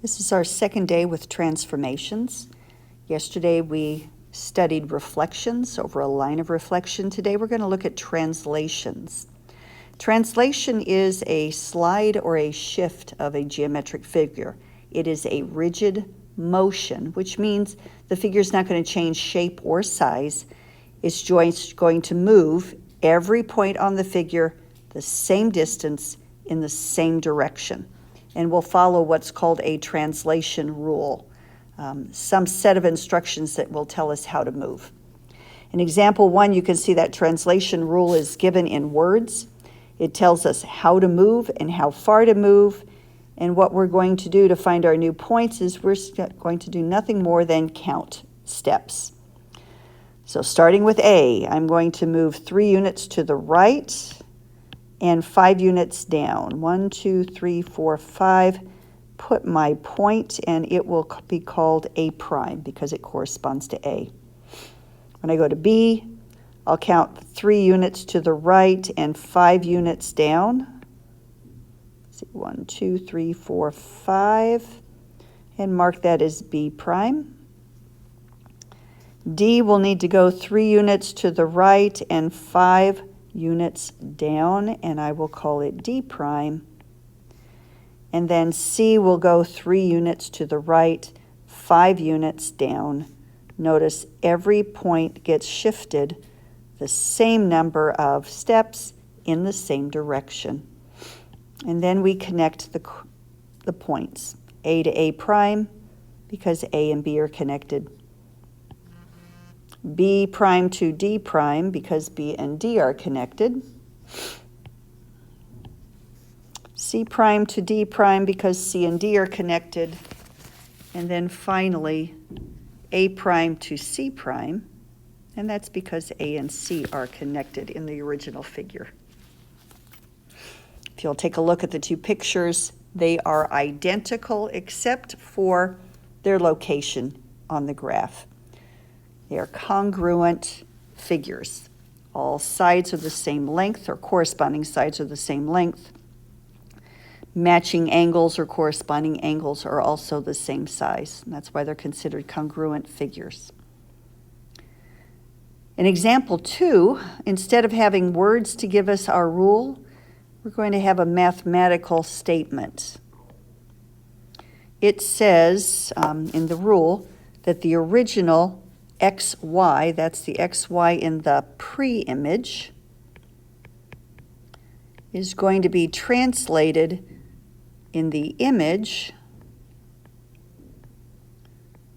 This is our second day with transformations. Yesterday we studied reflections over a line of reflection. Today we're going to look at translations. Translation is a slide or a shift of a geometric figure. It is a rigid motion, which means the figure is not going to change shape or size. It's just going to move every point on the figure the same distance in the same direction. And we'll follow what's called a translation rule, some set of instructions that will tell us how to move. In example 1, you can see that translation rule is given in words. It tells us how to move and how far to move, and what we're going to do to find our new points is we're going to do nothing more than count steps. So starting with A, I'm going to move 3 units to the right and 5 units down. 1, 2, 3, 4, 5. Put my point, and it will be called A prime because it corresponds to A. When I go to B, I'll count 3 units to the right and 5 units down. Let's see, 1, 2, 3, 4, 5, and mark that as B prime. D will need to go 3 units to the right and 5 units down, and I will call it D prime. And then C will go 3 units to the right, 5 units down. Notice every point gets shifted the same number of steps in the same direction. And then we connect the points, A to A prime, because A and B are connected. B prime to D prime, because B and D are connected. C prime to D prime, because C and D are connected. And then finally, A prime to C prime, and that's because A and C are connected in the original figure. If you'll take a look at the two pictures, they are identical except for their location on the graph. They are congruent figures. All sides are the same length, or corresponding sides are the same length. Matching angles or corresponding angles are also the same size, and that's why they're considered congruent figures. In example 2, instead of having words to give us our rule, we're going to have a mathematical statement. It says in the rule that the original XY, that's the XY in the pre-image, is going to be translated in the image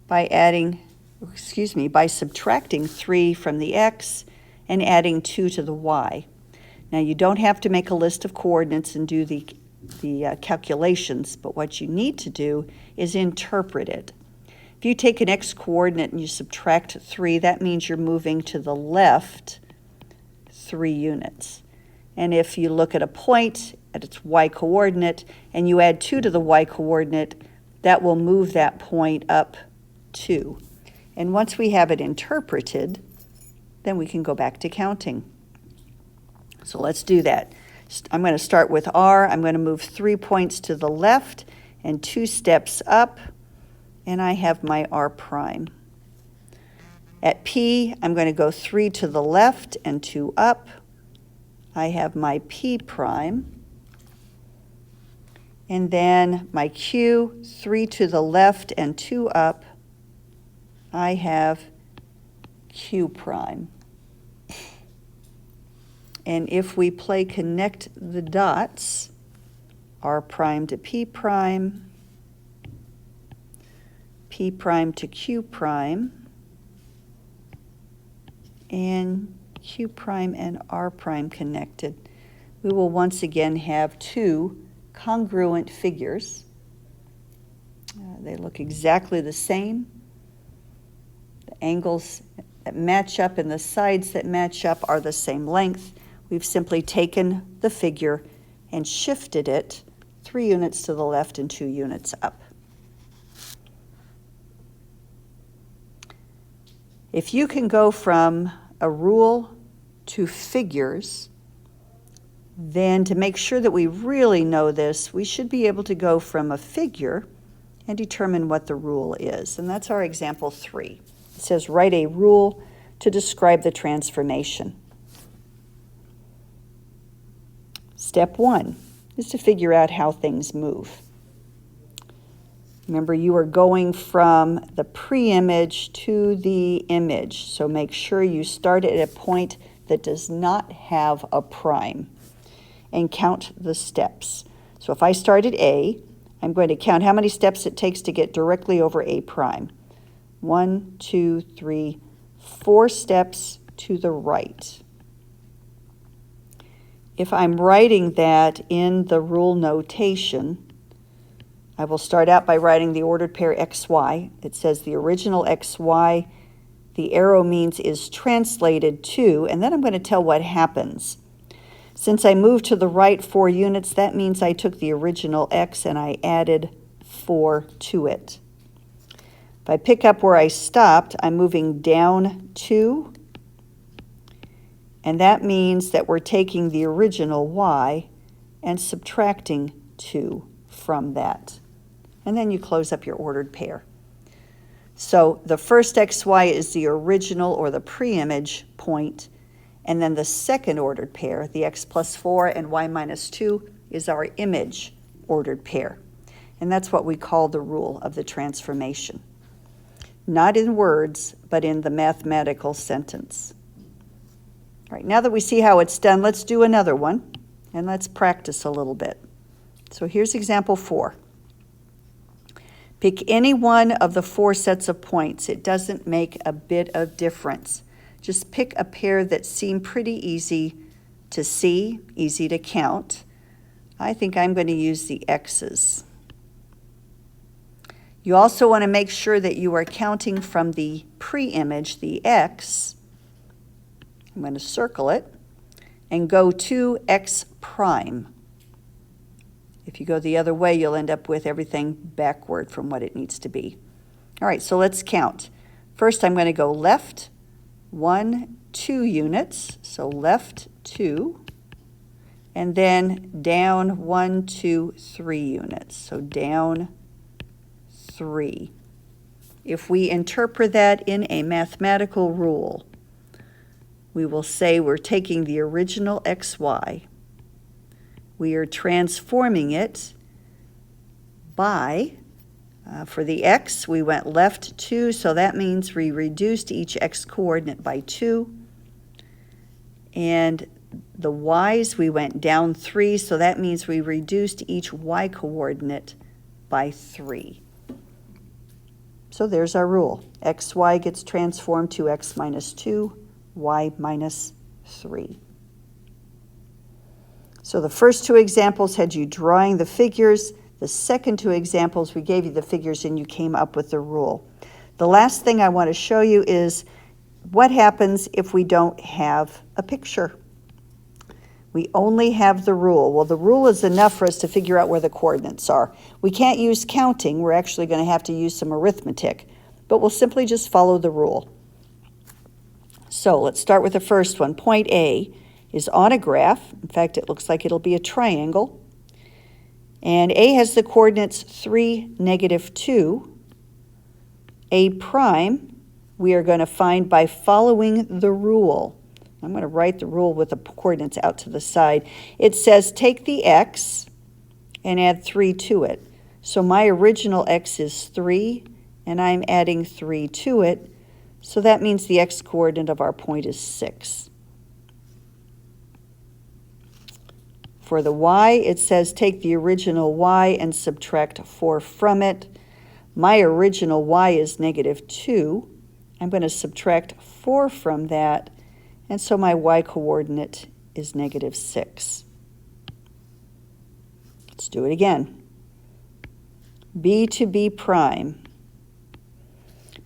by subtracting 3 from the X and adding 2 to the Y. Now you don't have to make a list of coordinates and do the calculations, but what you need to do is interpret it. If you take an X coordinate and you subtract 3, that means you're moving to the left 3 units. And if you look at a point at its Y coordinate and you add 2 to the Y coordinate, that will move that point up 2. And once we have it interpreted, then we can go back to counting. So let's do that. I'm going to start with R. I'm going to move 3 points to the left and 2 steps up, and I have my R prime. At P, I'm going to go 3 to the left and 2 up. I have my P prime. And then my Q, 3 to the left and 2 up. I have Q prime. And if we play connect the dots, R prime to P prime, P prime to Q prime, and Q prime and R prime connected, we will once again have 2 congruent figures. They look exactly the same. The angles that match up and the sides that match up are the same length. We've simply taken the figure and shifted it 3 units to the left and 2 units up. If you can go from a rule to figures, then to make sure that we really know this, we should be able to go from a figure and determine what the rule is. And that's our example 3. It says write a rule to describe the transformation. Step 1 is to figure out how things move. Remember, you are going from the pre-image to the image, so make sure you start at a point that does not have a prime and count the steps. So if I start at A, I'm going to count how many steps it takes to get directly over A prime. 1, 2, 3, 4 steps to the right. If I'm writing that in the rule notation, I will start out by writing the ordered pair XY. It says the original XY, the arrow means is translated to, and then I'm going to tell what happens. Since I moved to the right 4 units, that means I took the original X and I added 4 to it. If I pick up where I stopped, I'm moving down 2, and that means that we're taking the original Y and subtracting 2 from that. And then you close up your ordered pair. So the first XY is the original or the pre-image point, and then the second ordered pair, the X plus 4 and Y minus 2, is our image ordered pair. And that's what we call the rule of the transformation. Not in words, but in the mathematical sentence. All right, now that we see how it's done, let's do another one, and let's practice a little bit. So here's example 4. Pick any one of the 4 sets of points. It doesn't make a bit of difference. Just pick a pair that seem pretty easy to see, easy to count. I think I'm going to use the X's. You also want to make sure that you are counting from the pre-image, the X. I'm going to circle it and go to X prime. If you go the other way, you'll end up with everything backward from what it needs to be. All right, so let's count. First, I'm going to go left 1, 2 units, so left 2, and then down 1, 2, 3 units, so down 3. If we interpret that in a mathematical rule, we will say we're taking the original XY, we are transforming it by, for the X, we went left 2, so that means we reduced each X coordinate by 2. And the Y's, we went down 3, so that means we reduced each Y coordinate by 3. So there's our rule. XY gets transformed to X minus 2, Y minus 3. So the first 2 examples had you drawing the figures. The second 2 examples, we gave you the figures and you came up with the rule. The last thing I want to show you is what happens if we don't have a picture. We only have the rule. Well, the rule is enough for us to figure out where the coordinates are. We can't use counting. We're actually going to have to use some arithmetic, but we'll simply just follow the rule. So let's start with the first one. Point A is on a graph. In fact, it looks like it'll be a triangle. And A has the coordinates 3, -2. A prime, we are going to find by following the rule. I'm going to write the rule with the coordinates out to the side. It says take the X and add 3 to it. So my original X is 3, and I'm adding 3 to it. So that means the X coordinate of our point is 6. For the Y, it says take the original Y and subtract 4 from it. My original Y is -2. I'm going to subtract 4 from that, and so my Y coordinate is -6. Let's do it again. B to B prime.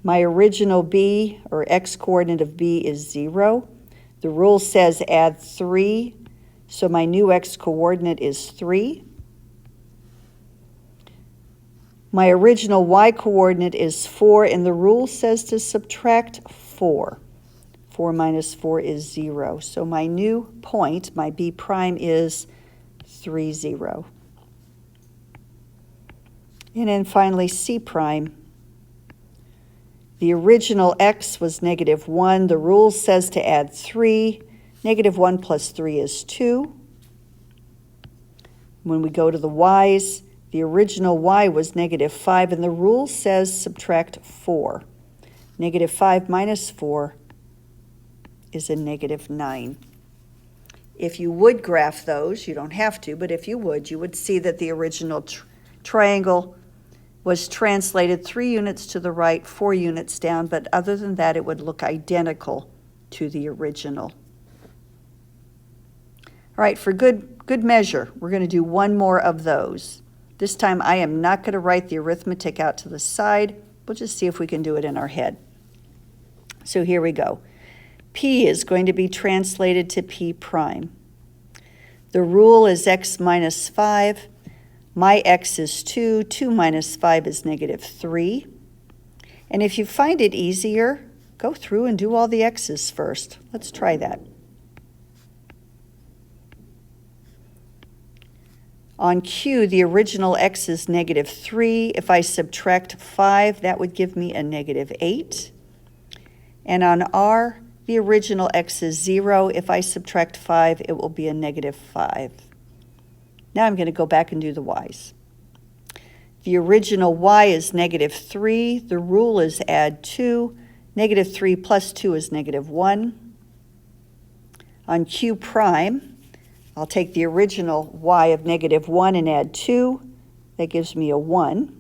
My original B, or X coordinate of B, is 0. The rule says add 3. So my new X coordinate is 3. My original Y coordinate is 4, and the rule says to subtract 4. 4 minus 4 is 0. So my new point, my B prime, is 3, 0. And then finally, C prime. The original x was -1. The rule says to add 3. -1 plus 3 is 2. When we go to the y's, the original y was -5, and the rule says subtract 4. -5 minus 4 is a -9. If you would graph those, you don't have to, but if you would see that the original triangle was translated 3 units to the right, 4 units down, but other than that, it would look identical to the original. All right, for good measure, we're going to do one more of those. This time I am not going to write the arithmetic out to the side. We'll just see if we can do it in our head. So here we go. P is going to be translated to P prime. The rule is x minus 5. My x is 2. 2 minus 5 is -3. And if you find it easier, go through and do all the x's first. Let's try that. On Q, the original x is -3. If I subtract 5, that would give me a -8. And on R, the original x is 0. If I subtract 5, it will be a -5. Now I'm going to go back and do the y's. The original y is -3. The rule is add 2. -3 plus 2 is -1. On Q prime, I'll take the original y of -1 and add 2. That gives me a 1.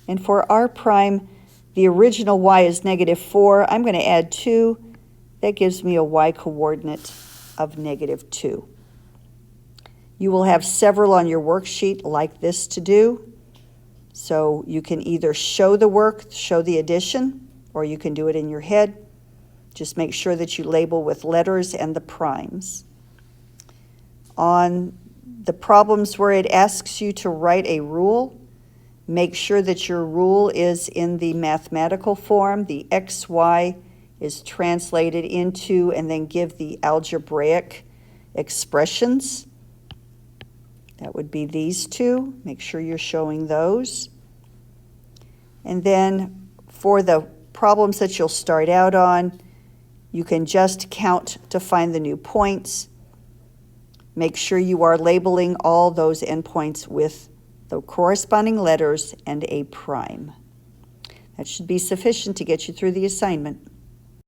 And for R prime, the original y is -4. I'm going to add 2. That gives me a y coordinate of -2. You will have several on your worksheet like this to do. So you can either show the work, show the addition, or you can do it in your head. Just make sure that you label with letters and the primes. On the problems where it asks you to write a rule, make sure that your rule is in the mathematical form. The xy is translated into, and then give the algebraic expressions. That would be these two. Make sure you're showing those. And then for the problems that you'll start out on, you can just count to find the new points. Make sure you are labeling all those endpoints with the corresponding letters and a prime. That should be sufficient to get you through the assignment.